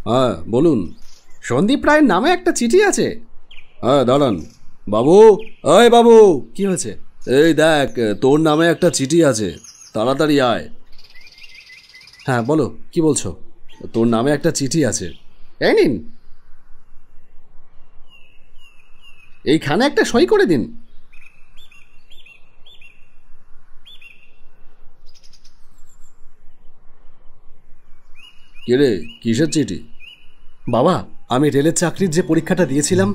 হ্যাঁ বলুন। সন্দীপ রায়ের নামে একটা চিঠি আছে। হ্যাঁ দাঁড়ান। বাবু, এই বাবু। কি হয়েছে? এই দেখ, তোর নামে একটা চিঠি আছে, তাড়াতাড়ি আয়। হ্যাঁ বলো, কি বলছো? তোর নামে একটা চিঠি আছে। এই নিন, এইখানে একটা সই করে দিন। কে রে, কিসের চিঠি? বাবা, আমি রেলের চাকরির যে পরীক্ষাটা দিয়েছিলাম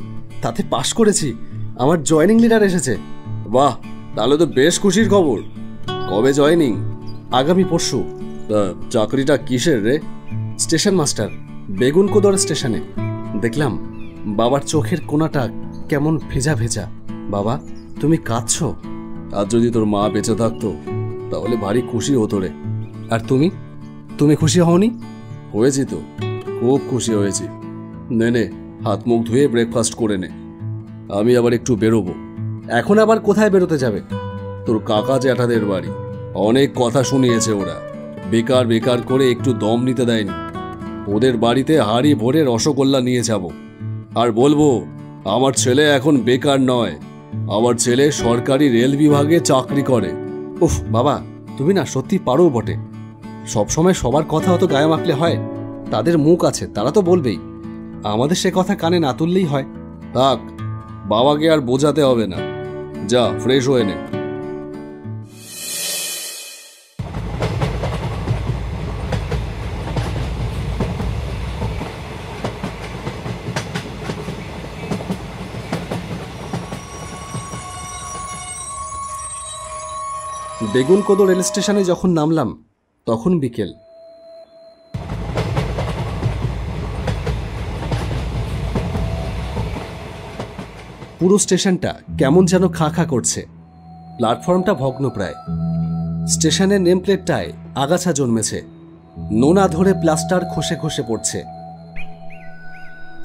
তাতে পাশ করেছি। আমার জয়েনিং লেটার এসেছে। বাহ, তাহলে তো বেশ খুশির খবর। কবে জয়েনিং? আগামী পরশু। চাকরিটা কিসের রে? স্টেশন মাস্টার, বেগুনকোদর স্টেশনে। দেখলাম বাবার চোখের কোণাটা কেমন ভেজা ভেজা। বাবা, তুমি কাঁদছো? আর যদি তোর মা বেঁচে থাকতো তাহলে ভারী খুশি হতো রে। আর তুমি, তুমি খুশি হওনি? হয়েছি তো, খুব খুশি হয়েছি। নে নে, হাত মুখ ধুয়ে ব্রেকফাস্ট করে নে, আমি আবার একটু বেরোবো। এখন আবার কোথায় বেরোতে যাবে? তোর কাকা জ্যাঠাদের বাড়ি। অনেক কথা শুনিয়েছে ওরা, বেকার বেকার করে একটু দম নিতে দেয়নি। ওদের বাড়িতে হাড়ি ভরে রসগোল্লা নিয়ে যাব, আর বলবো আমার ছেলে এখন বেকার নয়, আমার ছেলে সরকারি রেল বিভাগে চাকরি করে। উফ বাবা, তুমি না সত্যি পারো বটে। সবসময় সবার কথা অত গায়ে মাখলে হয়? তাদের মুখ আছে, তারা তো বলবেই। আমাদের সে কথা কানে না তুললেই হয়। থাক, বাবাকে আর বোঝাতে হবে না। যা, ফ্রেশ হয়ে নে। বেগুনকোদো রেল স্টেশনে যখন নামলাম তখন বিকেল। পুরো স্টেশনটা কেমন যেন খাঁ খাঁ করছে। প্ল্যাটফর্মটা ভগ্নপ্রায়। স্টেশনের নেম প্লেটটায় আগাছা জন্মেছে, নোনা ধরে প্লাস্টার খসে খসে পড়ছে।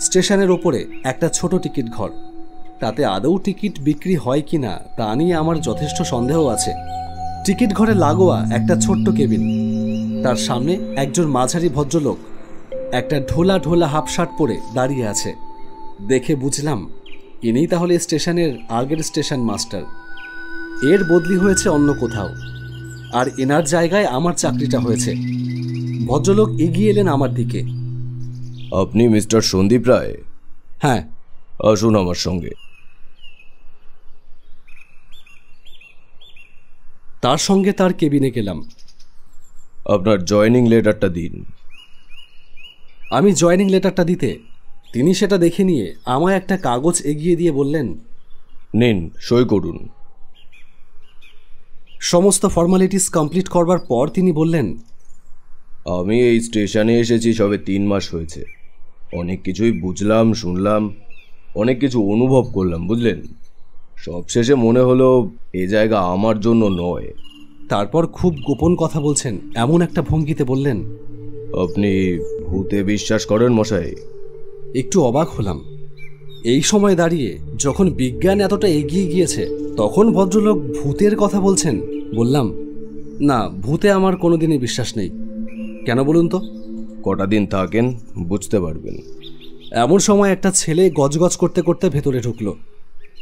স্টেশনের ওপরে একটা ছোট টিকিট ঘর, তাতে আদৌ টিকিট বিক্রি হয় কিনা তা নিয়ে আমার যথেষ্ট সন্দেহ আছে। টিকিট ঘরে লাগোয়া একটা ছোট্ট কেবিন, তার সামনে একজন মাঝারি ভদ্রলোক একটা ঢোলা ঢোলা হাফ শার্ট পরে দাঁড়িয়ে আছে। দেখে বুঝলাম ইনিই তাহলে স্টেশনের আগের স্টেশন মাস্টার। এর বদলি হয়েছে অন্য কোথাও, আর এনার জায়গায় আমার চাকরিটা হয়েছে। ভদ্রলোক এগিয়ে এলেন আমার দিকে। আপনি মিস্টার সন্দীপ রায়? হ্যাঁ। আসুন আমার সঙ্গে। তার সঙ্গে তার কেবিনে গেলাম। আপনার জয়েনিং লেটারটা দিন। আমি জয়েনিং লেটারটা দিতে তিনি সেটা দেখে নিয়ে আমায় একটা কাগজ এগিয়ে দিয়ে বললেন, নিন, সই করুন। সমস্ত ফর্মালিটিস কমপ্লিট করবার পর তিনি বললেন, আমি এই স্টেশনে এসেছি সবে 3 মাস হয়েছে। অনেক কিছুই বুঝলাম, শুনলাম, অনেক কিছু অনুভব করলাম, বুঝলেন। সবশেষে মনে হলো এ জায়গা আমার জন্য নয়। তারপর খুব গোপন কথা বলছেন এমন একটা ভঙ্গিতে বললেন, আপনি ভূতে বিশ্বাস করেন মশাই? একটু অবাক হলাম। এই সময় দাঁড়িয়ে যখন বিজ্ঞান এতটা এগিয়ে গিয়েছে তখন ভদ্রলোক ভূতের কথা বলছেন। বললাম, না, ভূতে আমার কোনোদিনই বিশ্বাস নেই। কেন বলুন তো? কটা দিন থাকেন, বুঝতে পারবেন। এমন সময় একটা ছেলে গজগজ করতে করতে ভেতরে ঢুকলো।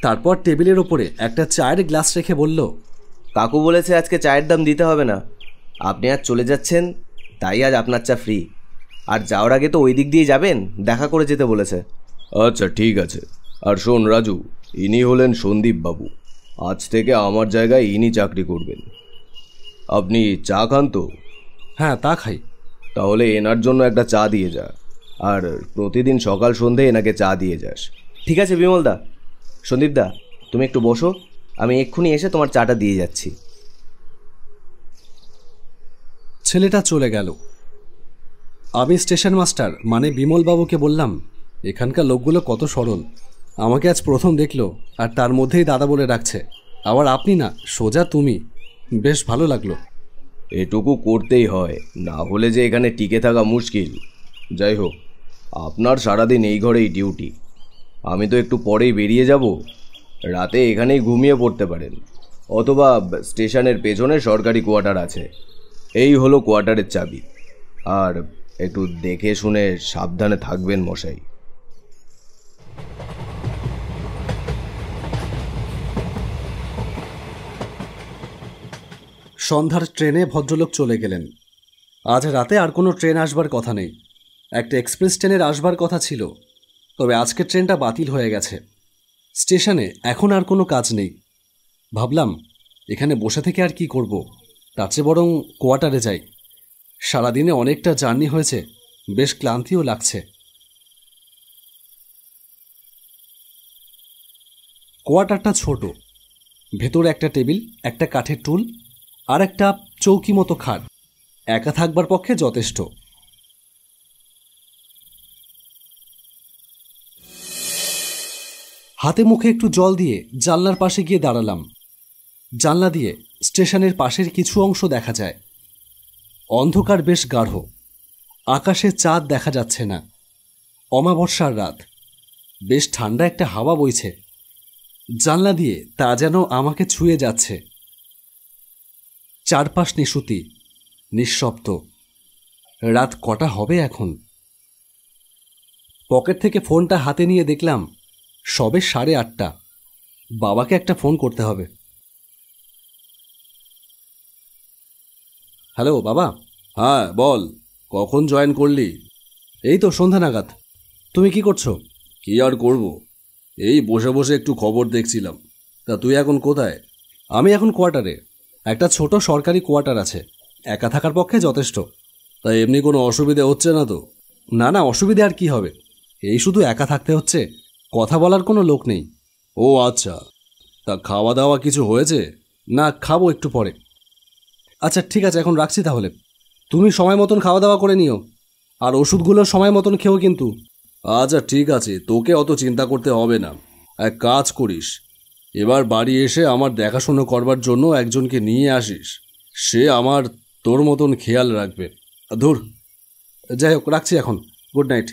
তারপর টেবিলের ওপরে একটা চায়ের গ্লাস রেখে বলল, কাকু বলেছে আজকে চায়ের দাম দিতে হবে না, আপনি আজ চলে যাচ্ছেন, তাই আজ আপনার চা ফ্রি। আর যাওয়ার আগে তো ওই দিক দিয়ে যাবেন, দেখা করে যেতে বলেছে। আচ্ছা ঠিক আছে। আর শোন রাজু, ইনি হলেন সন্দীপ বাবু। আজ থেকে আমার জায়গায় ইনি চাকরি করবেন। আপনি চা খান তো? হ্যাঁ, তা খাই। তাহলে এনার জন্য একটা চা দিয়ে যা, আর প্রতিদিন সকাল সন্ধে এনাকে চা দিয়ে যাস। ঠিক আছে বিমলদা। সন্দীপদা, তুমি একটু বসো, আমি এক্ষুনি এসে তোমার চাটা দিয়ে যাচ্ছি। ছেলেটা চলে গেল। আমি স্টেশন মাস্টার মানে বিমলবাবুকে বললাম, এখানকার লোকগুলো কত সরল। আমাকে আজ প্রথম দেখলো আর তার মধ্যেই দাদা বলে ডাকছে। আবার আপনি না, সোজা তুমি। বেশ ভালো লাগলো। এটুকু করতেই হয়, না হলে যে এখানে টিকে থাকা মুশকিল। যাই হোক, আপনার সারাদিন এই ঘরেই ডিউটি। আমি তো একটু পরেই বেরিয়ে যাব, রাতে এখানেই ঘুমিয়ে পড়তে পারেন, অথবা স্টেশনের পেছনে সরকারি কোয়ার্টার আছে, এই হলো কোয়ার্টারের চাবি। আর একটু দেখে শুনে সাবধানে থাকবেন মশাই। সন্ধ্যার ট্রেনে ভদ্রলোক চলে গেলেন। আজ রাতে আর কোনো ট্রেন আসবার কথা নেই। একটা এক্সপ্রেস ট্রেনের আসবার কথা ছিল, তবে আজকের ট্রেনটা বাতিল হয়ে গেছে। স্টেশনে এখন আর কোনো কাজ নেই। ভাবলাম এখানে বসে থেকে আর কি করব, তার চেয়ে বরং কোয়ার্টারে যাই। সারাদিনে অনেকটা জার্নি হয়েছে, বেশ ক্লান্তিও লাগছে। কোয়ার্টারটা ছোট, ভেতরে একটা টেবিল, একটা কাঠের টুল আর একটা চৌকি মতো খাট, একা থাকবার পক্ষে যথেষ্ট। হাতে মুখে একটু জল দিয়ে জানলার পাশে গিয়ে দাঁড়ালাম। জানলা দিয়ে স্টেশনের পাশের কিছু অংশ দেখা যায়। অন্ধকার বেশ গাঢ়, আকাশে চাঁদ দেখা যাচ্ছে না। অমাবস্যার রাত, বেশ ঠান্ডা একটা হাওয়া বইছে। জানলা দিয়ে তা যেন আমাকে ছুঁয়ে যাচ্ছে। চারপাশ নিশুতি, নিঃশব্দ। রাত কটা হবে এখন? পকেট থেকে ফোনটা হাতে নিয়ে দেখলাম সবে 8:30। বাবাকে একটা ফোন করতে হবে। হ্যালো বাবা। হ্যাঁ বল, কখন জয়েন করলি? এই তো সন্ধ্যা নাগাদ। তুমি কি করছো? কি আর করব, এই বসে বসে একটু খবর দেখছিলাম। তা তুই এখন কোথায়? আমি এখন কোয়ার্টারে। একটা ছোট সরকারি কোয়ার্টার আছে, একা থাকার পক্ষে যথেষ্ট। তা এমনি কোনো অসুবিধে হচ্ছে না তো? না না, অসুবিধে আর কি হবে, এই শুধু একা থাকতে হচ্ছে, কথা বলার কোনো লোক নেই। ও আচ্ছা, তা খাওয়া দাওয়া কিছু হয়েছে? না, খাবো একটু পরে। আচ্ছা ঠিক আছে, এখন রাখছি তাহলে। তুমি সময় মতন খাওয়া দাওয়া করে নিও, আর ওষুধগুলো সময় মতন খেও কিন্তু। আচ্ছা ঠিক আছে, তোকে অত চিন্তা করতে হবে না। এক কাজ করিস, এবার বাড়ি এসে আমার দেখাশুনো করবার জন্য একজনকে নিয়ে আসিস, সে আমার তোর মতন খেয়াল রাখবে। ধুর, যাই হোক, রাখছি এখন। Good night.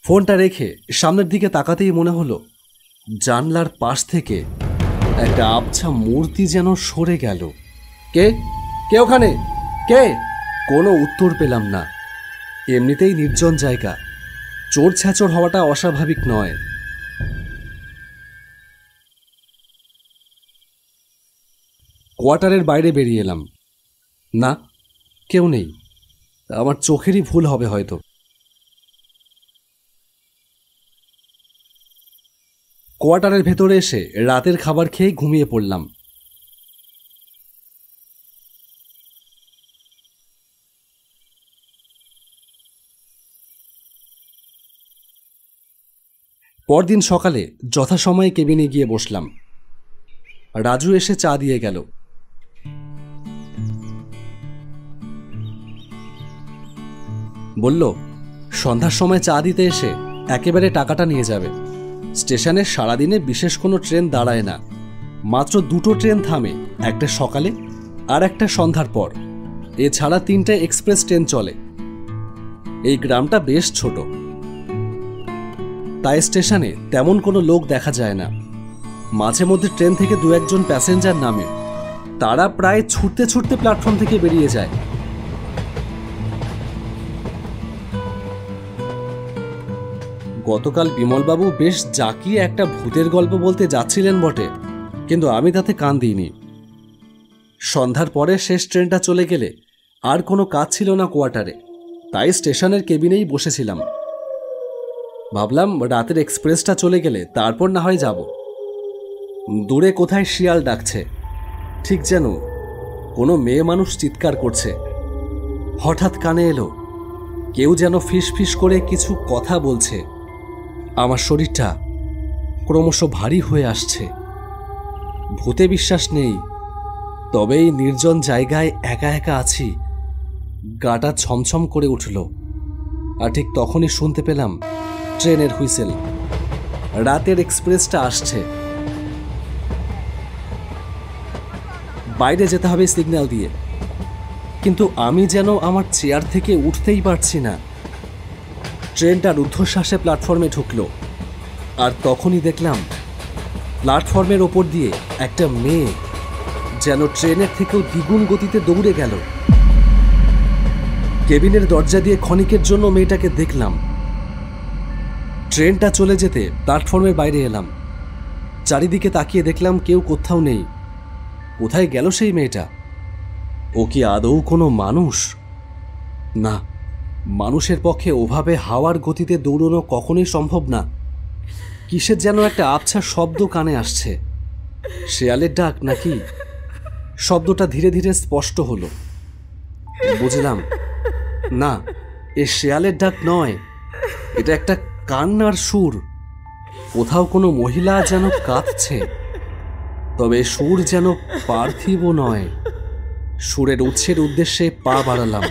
ফোনটা রেখে সামনের দিকে তাকাতেই মনে হলো জানলার পাশ থেকে একটা আবছা মূর্তি যেন সরে গেল। কে কে ওখানে? কে? কোনো উত্তর পেলাম না। এমনিতেই নির্জন জায়গা, চোর ছ্যাচর হওয়াটা অস্বাভাবিক নয়। কোয়ার্টারের বাইরে বেরিয়ে এলাম। না, কেউ নেই। আমার চোখেরই ভুল হবে হয়তো। কোয়ার্টারের ভেতরে এসে রাতের খাবার খেয়ে ঘুমিয়ে পড়লাম। পরদিন সকালে যথাসময়ে কেবিনে গিয়ে বসলাম। রাজু এসে চা দিয়ে গেল। বলল সন্ধ্যার সময় চা দিতে এসে একেবারে টাকাটা নিয়ে যাবে। স্টেশনে সারাদিনে বিশেষ কোনো ট্রেন দাঁড়ায় না, মাত্র 2টো ট্রেন থামে, একটা সকালে আর একটা সন্ধ্যার পর। এছাড়া 3টে এক্সপ্রেস ট্রেন চলে। এই গ্রামটা বেশ ছোট, তাই স্টেশনে তেমন কোনো লোক দেখা যায় না। মাঝে মধ্যে ট্রেন থেকে 2-1জন প্যাসেঞ্জার নামে, তারা প্রায় ছুটতে ছুটতে প্ল্যাটফর্ম থেকে বেরিয়ে যায়। গতকাল বিমলবাবু বেশ জাকিয়ে একটা ভূতের গল্প বলতে যাচ্ছিলেন বটে, কিন্তু আমি তাতে কান দিইনি। সন্ধ্যার পরে শেষ ট্রেনটা চলে গেলে আর কোনো কাজ ছিল না কোয়ার্টারে, তাই স্টেশনের কেবিনেই বসেছিলাম। ভাবলাম রাতের এক্সপ্রেসটা চলে গেলে তারপর না হয় যাব। দূরে কোথায় শিয়াল ডাকছে, ঠিক যেন কোনো মেয়ে মানুষ চিৎকার করছে। হঠাৎ কানে এলো কেউ যেন ফিস ফিস করে কিছু কথা বলছে। আমার শরীরটা ক্রমশ ভারী হয়ে আসছে। ভূতে বিশ্বাস নেই, তবে এই নির্জন জায়গায় একা একা আছি, গাটা ছমছম করে উঠল। আর ঠিক তখনই শুনতে পেলাম ট্রেনের হুইসেল। রাতের এক্সপ্রেসটা আসছে। বাইরে যেতে হবে সিগন্যাল দিয়ে, কিন্তু আমি যেন আমার চেয়ার থেকে উঠতেই পারছি না। ট্রেনটা রুদ্ধশ্বাসে প্ল্যাটফর্মে ঢুকলো, আর তখনই দেখলাম প্ল্যাটফর্মের ওপর দিয়ে একটা মেয়ে যেন ট্রেনের থেকেও দ্বিগুণ গতিতে দৌড়ে গেল। কেবিনের দরজা দিয়ে ক্ষণিকের জন্য মেয়েটাকে দেখলাম। ট্রেনটা চলে যেতে প্ল্যাটফর্মের বাইরে এলাম। চারিদিকে তাকিয়ে দেখলাম কেউ কোথাও নেই। কোথায় গেল সেই মেয়েটা? ও কি আদৌ কোনো মানুষ? না, মানুষের পক্ষে ওভাবে হাওয়ার গতিতে দৌড়ানো কখনোই সম্ভব না। কিসের যেন একটা আবছা শব্দ কানে আসছে। শেয়ালের ডাক নাকি? শব্দটা ধীরে ধীরে স্পষ্ট হলো। বুঝলাম, না, এ শেয়ালের ডাক নয়, এটা একটা কান্নার সুর। কোথাও কোনো মহিলা যেন কাঁদছে, তবে সুর যেন পার্থিব নয়। সুরের উৎসের উদ্দেশ্যে পা বাড়ালাম।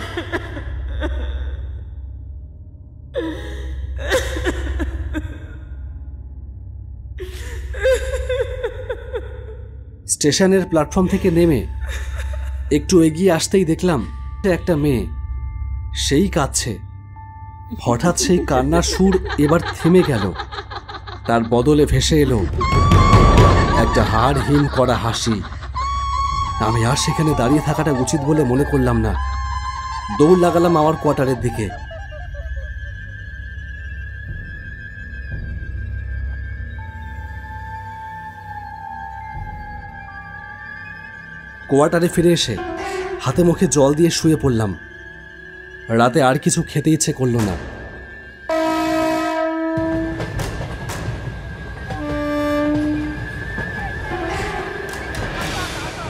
স্টেশনের প্ল্যাটফর্ম থেকে নেমে একটু এগিয়ে আসতেই দেখলাম একটা মেয়ে, সেই কাঁদছে। হঠাৎ সেই কান্নার সুর এবার থেমে গেল। তার বদলে ভেসে এলো একটা হাড়হীন করা হাসি। আমি আর সেখানে দাঁড়িয়ে থাকাটা উচিত বলে মনে করলাম না। দৌড় লাগালাম আমার কোয়ার্টারের দিকে। কোয়ার্টারে ফিরে এসে হাতে মুখে জল দিয়ে শুয়ে পড়লাম। রাতে আর কিছু খেতে ইচ্ছে করলো না।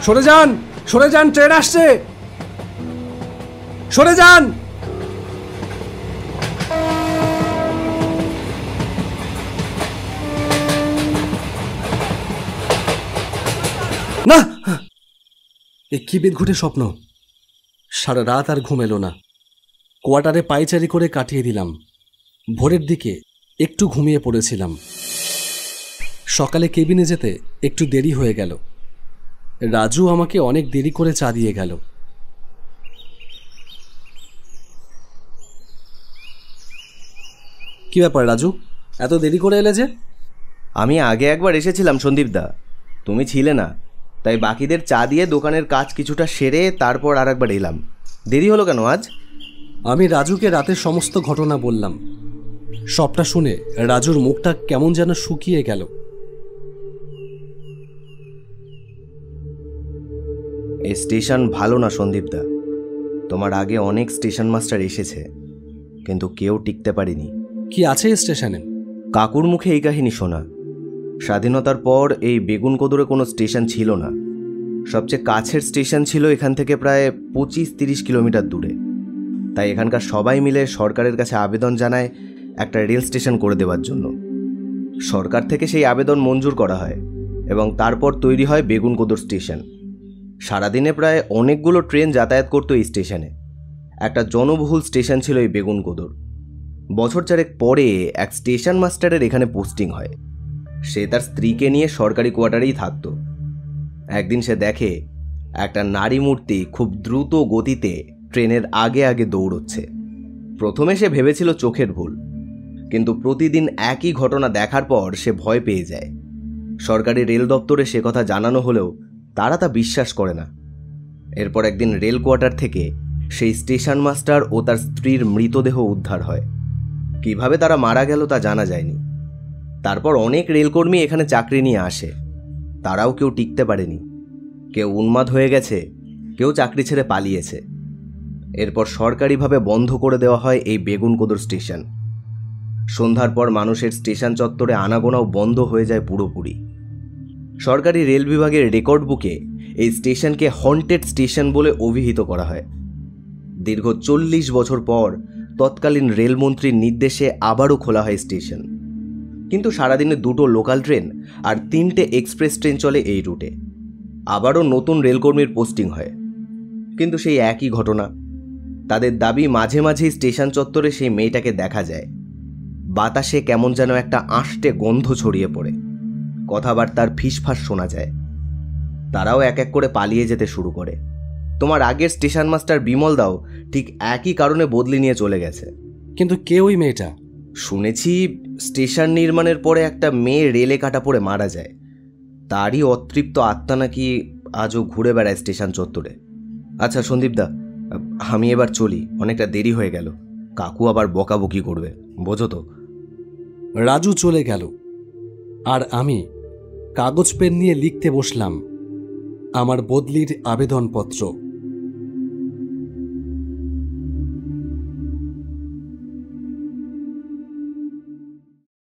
সরে যান, সরে যান, ট্রেন আসছে, সরে যান। না, এ কি বিদঘুটে স্বপ্ন। সারা রাত আর ঘুম এলো না। কোয়ার্টারে পায়চারি করে কাটিয়ে দিলাম। ভোরের দিকে একটু ঘুমিয়ে পড়েছিলাম। সকালে কেবিনে যেতে একটু দেরি হয়ে গেল। রাজু আমাকে অনেক দেরি করে চা দিয়ে গেল। কি ব্যাপার রাজু, এত দেরি করে এলে যে? আমি আগে একবার এসেছিলাম সন্দীপদা, তুমি ছিলে না, তাই বাকিদের চা দিয়ে দোকানের কাজ কিছুটা সেরে তারপর আর একবার এলাম। দেরি হলো কেন আজ? আমি রাজুকে রাতের সমস্ত ঘটনা বললাম। সবটা শুনে রাজুর মুখটা কেমন যেন শুকিয়ে গেল। এই স্টেশন ভালো না সন্দীপদা। তোমার আগে অনেক স্টেশন মাস্টার এসেছে, কিন্তু কেউ টিকতে পারেনি। কি আছে এই স্টেশনে? কাকুর মুখে এই কাহিনী শোনা। স্বাধীনতার পর এই বেগুনকোদরে কোনো স্টেশন ছিল না। সবচেয়ে কাছের স্টেশন ছিল এখান থেকে প্রায় 25-30 কিলোমিটার দূরে। তাই এখানকার সবাই মিলে সরকারের কাছে আবেদন জানায় একটা রেল স্টেশন করে দেওয়ার জন্য। সরকার থেকে সেই আবেদন মঞ্জুর করা হয় এবং তারপর তৈরি হয় বেগুনকোদর স্টেশন। সারাদিনে প্রায় অনেকগুলো ট্রেন যাতায়াত করতো এই স্টেশনে। একটা জনবহুল স্টেশন ছিল এই বেগুনকোদর। বছর চারেক পরে এক স্টেশন মাস্টারের এখানে পোস্টিং হয়। সে তার স্ত্রীকে নিয়ে সরকারি কোয়ার্টারেই থাকতো। একদিন সে দেখে একটা নারী মূর্তি খুব দ্রুত গতিতে ট্রেনের আগে আগে দৌড়চ্ছে। প্রথমে সে ভেবেছিল চোখের ভুল, কিন্তু প্রতিদিন একই ঘটনা দেখার পর সে ভয় পেয়ে যায়। সরকারি রেল দপ্তরে সে কথা জানানো হলেও তারা তা বিশ্বাস করে না। এরপর একদিন রেল কোয়ার্টার থেকে সেই স্টেশন মাস্টার ও তার স্ত্রীর মৃতদেহ উদ্ধার হয়। কিভাবে তারা মারা গেল তা জানা যায়নি। তারপর অনেক রেলকর্মী এখানে চাকরি নিয়ে আসে। তারাও কেউ টিকতে পারেনি। কেউ উন্মাদ হয়ে গেছে, কেউ চাকরি ছেড়ে পালিয়েছে। এরপর সরকারিভাবে বন্ধ করে দেওয়া হয় এই বেগুনকোদর স্টেশন। সন্ধ্যার পর মানুষের স্টেশন চত্বরে আনাগোনাও বন্ধ হয়ে যায় পুরোপুরি। সরকারি রেল বিভাগের রেকর্ড বুকে এই স্টেশনকে হন্টেড স্টেশন বলে অভিহিত করা হয়। দীর্ঘ 40 বছর পর তৎকালীন রেলমন্ত্রীর নির্দেশে আবারও খোলা হয় স্টেশন। কিন্তু সারাদিনে 2টো লোকাল ট্রেন আর 3টে এক্সপ্রেস ট্রেন চলে এই রুটে। আবারও নতুন রেলকর্মীর পোস্টিং হয়, কিন্তু সেই একই ঘটনা। তাদের দাবি মাঝে মাঝেই স্টেশন চত্বরে সেই মেয়েটাকে দেখা যায়। বাতাসে কেমন যেন একটা আঁশটে গন্ধ ছড়িয়ে পড়ে, কথাবার্তার ফিসফাস শোনা যায়। তারাও এক এক করে পালিয়ে যেতে শুরু করে। তোমার আগের স্টেশন মাস্টার বিমল দাও ঠিক একই কারণে বদলি নিয়ে চলে গেছে। কিন্তু কে ওই মেয়েটা? শুনেছি স্টেশন নির্মাণের পরে একটা মেয়ে রেলে কাটা পড়ে মারা যায়, তারই অতৃপ্ত আত্মা নাকি আজও ঘুরে বেড়ায় স্টেশন চত্বরে। আচ্ছা সন্দীপদা, আমি এবার চলি, অনেকটা দেরি হয়ে গেল, কাকু আবার বকাবকি করবে, বোঝো তো। রাজু চলে গেল আর আমি কাগজ পেন নিয়ে লিখতে বসলাম আমার বদলির আবেদনপত্র।